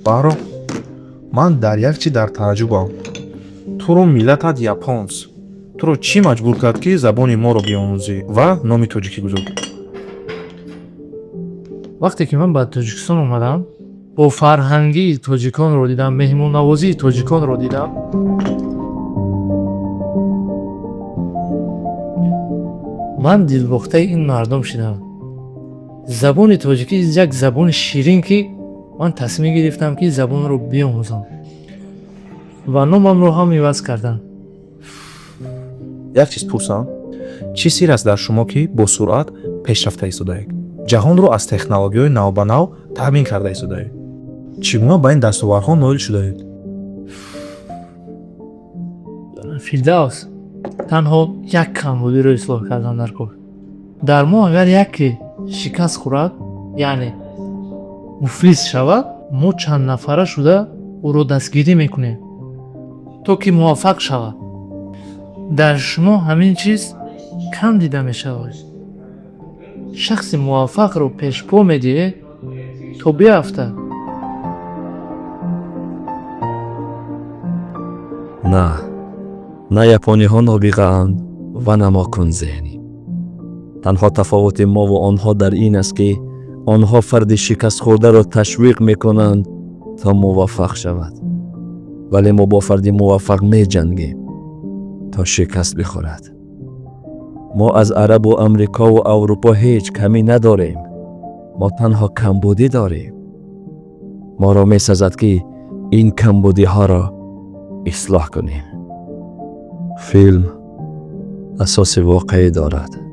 баҳро ман дар як чӣ дар тааҷҷубам. туро миллатат японц. туро чӣ маҷбур кард ки забони моро биомӯзӣ ва номи тоҷикӣ гузорӣ? вақте ки ман ба Тоҷикистон омадам, бо фарҳанги тоҷиконро дидам, меҳмоннавозии тоҷиконро дидам, ман дилбохтаи ин мардум шудам. Забони тоҷикӣ як забони ширин, ки ман тасмим гирифтам ки забонро биомӯзам ва номамро ҳам иваз кардам. як чиз пурсам, чӣ сир аст дар шумо ки бо суръат пешрафта истодаед? ҷаҳонро аз технологияҳои навбанав таъмин карда истодаед. чӣ гуна ба ин дастоварҳо ноил шудаед? Фирдавс, танҳо як камбудиро ислоҳ кардам дар кор. Дар мо агар яке шикаст хӯрад, яъне муфлис шавад, мо чанд нафара шуда ӯро дастгирӣ мекунем, то ки муваффақ шавад. дар шумо ҳамин чиз кам дида мешавад. шахси муваффақро пешпо медиҳед, то биафтад. на япониҳо нобиғаанд ва на мо кунзеҳнӣ. танҳо тафовути мо ва онҳо дар ин аст, ки онҳо фарди шикастхӯрдаро ташвиқ мекунанд то муваффақ шавад, вале мо бо фарди муваффақ меҷангем то шикаст бихӯрад. мо аз арабу амрикову аврупо ҳеҷ камӣ надорем. мо танҳо камбудӣ дорем. моро месазад, ки ин камбудиҳоро ислоҳ кунем. филм асоси воқеӣ дорад.